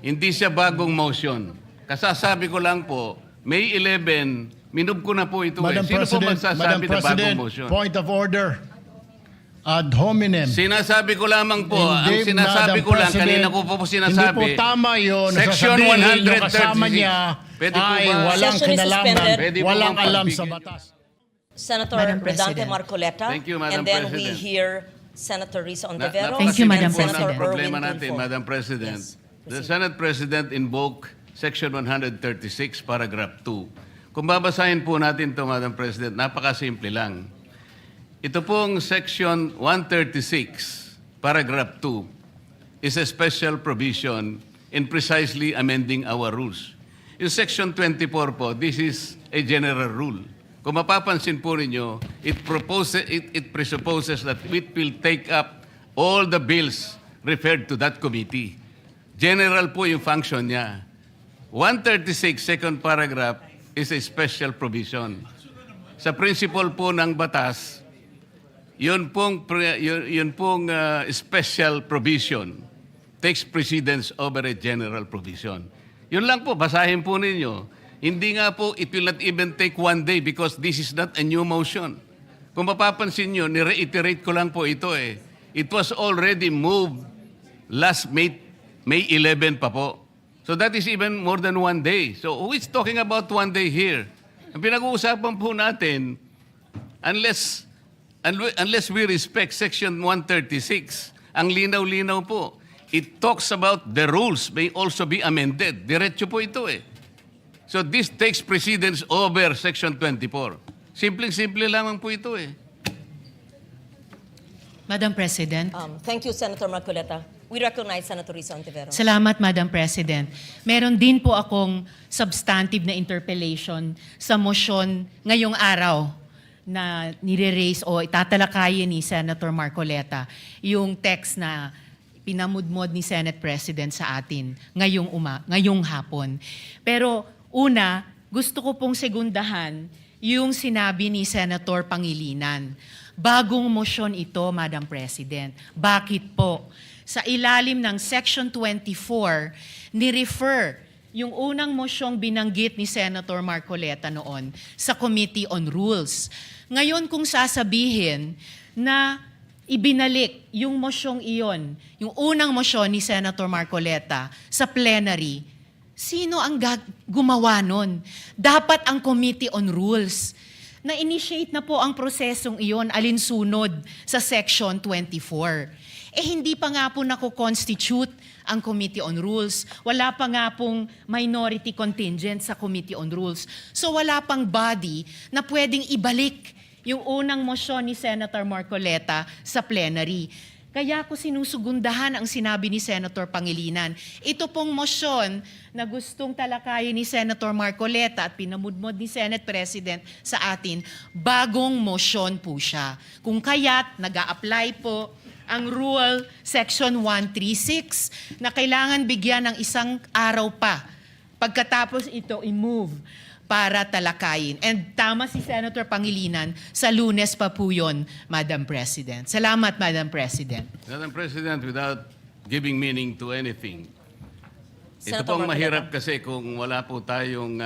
Hindi siya bagong motion. Kasasabi ko lang po, May 11, minove ko na po ito. Madam Sino po President, magsasabi na bagong motion? point of order. Ad hominem. Sinasabi ko lamang po, Hindi, ang sinasabi Madam ko lang, President, kanina ko po sinasabi. Hindi po tama yun. Section Sasabihin yung kasama 136. niya Pwede po ay ba? walang Session is kinalaman, suspended. Pwede po walang bang alam sa pagbigyan batas. Senator Madam Rodante President. Marcoleta. Thank you, Madam And then we President. hear Senator Risa Ontiveros. Thank you, Napakasimpel Madam po ng President. problema Erwin natin, Tulfo. Madam President. Yes, The proceed. Senate President invoked Section 136, Paragraph 2. Kung babasahin po natin ito, Madam President, napakasimple lang. Ito pong Section 136, Paragraph 2, is a special provision in precisely amending our rules. In Section 24 po, this is a general rule. Kung mapapansin po ninyo, it presupposes that it will take up all the bills referred to that committee. General po yung function niya. 136, second paragraph, is a special provision. Sa principle po ng batas, yun pong special provision takes precedence over a general provision. Yun lang po, basahin po ninyo. Hindi nga po, it will not even take one day because this is not a new motion. Kung mapapansin nyo, ni-reiterate ko lang po ito eh. It was already moved last May 11 pa po. So that is even more than one day. So who is talking about one day here? Ang pinag-uusapan po natin, unless we respect Section 136, ang linaw-linaw po, it talks about the rules may also be amended. Diretso po ito eh. So this takes precedence over Section 24. Simpleng-simple lamang po ito eh. Madam President. Thank you, Senator Marcoleta. We recognize Senator Risa Ontiveros. Salamat, Madam President. Meron din po akong substantive na interpellation sa motion ngayong araw na nire-raise o itatalakayin ni Senator Marcoleta yung text na pinamudmod ni Senate President sa atin ngayong hapon. Pero una, gusto ko pong segundahan yung sinabi ni Senator Pangilinan. Bagong motion ito, Madam President. Bakit po? Sa ilalim ng Section 24, ni-refer yung unang mosyong binanggit ni Senator Marcoleta noon sa Committee on Rules. Ngayon kung sasabihin na ibinalik yung mosyong iyon, yung unang mosyon ni Senator Marcoleta sa plenary, sino ang gumawa nun? Dapat ang Committee on Rules. Na-initiate na po ang prosesong iyon alinsunod sa Section 24. Hindi pa nga po nako-constitute ang Committee on Rules. Wala pa nga pong minority contingent sa Committee on Rules. So wala pang body na pwedeng ibalik yung unang mosyon ni Senator Marcoleta sa plenary. Kaya ko sinusugundahan ang sinabi ni Senator Pangilinan. Ito pong mosyon na gustong talakayin ni Senator Marcoleta at pinamudmod ni Senate President sa atin, bagong mosyon po siya. Kung kaya't nag-a-apply po ang Rule Section 136 na kailangan bigyan ng isang araw pa pagkatapos ito i-move para talakayin. And tama si Senator Pangilinan, sa Lunes pa po yun, Madam President. Salamat, Madam President. Madam President, without giving meaning to anything, ito Senator pong Marcoleta. mahirap kasi kung wala po tayong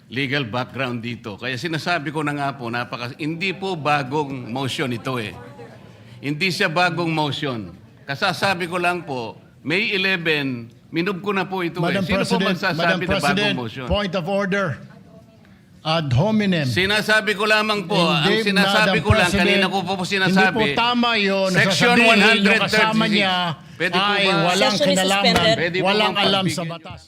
legal background dito. Kaya sinasabi ko na nga po, hindi po bagong motion ito eh. Hindi siya bagong motion. Kasasabi ko lang po, May 11, minove ko na po ito Madam eh. Sino po President, magsasabi na bagong motion? point of order. Ad hominem. Sinasabi ko lamang po, Hindi, ang sinasabi Madam ko lang, President, kanina ko po sinasabi. Hindi po tama yun. Section Sasabihin yung kasama 136. niya Pwede po ay ba? walang Session is kinalaman, suspended. Pwede po walang bang alam sa pagbigyan batas.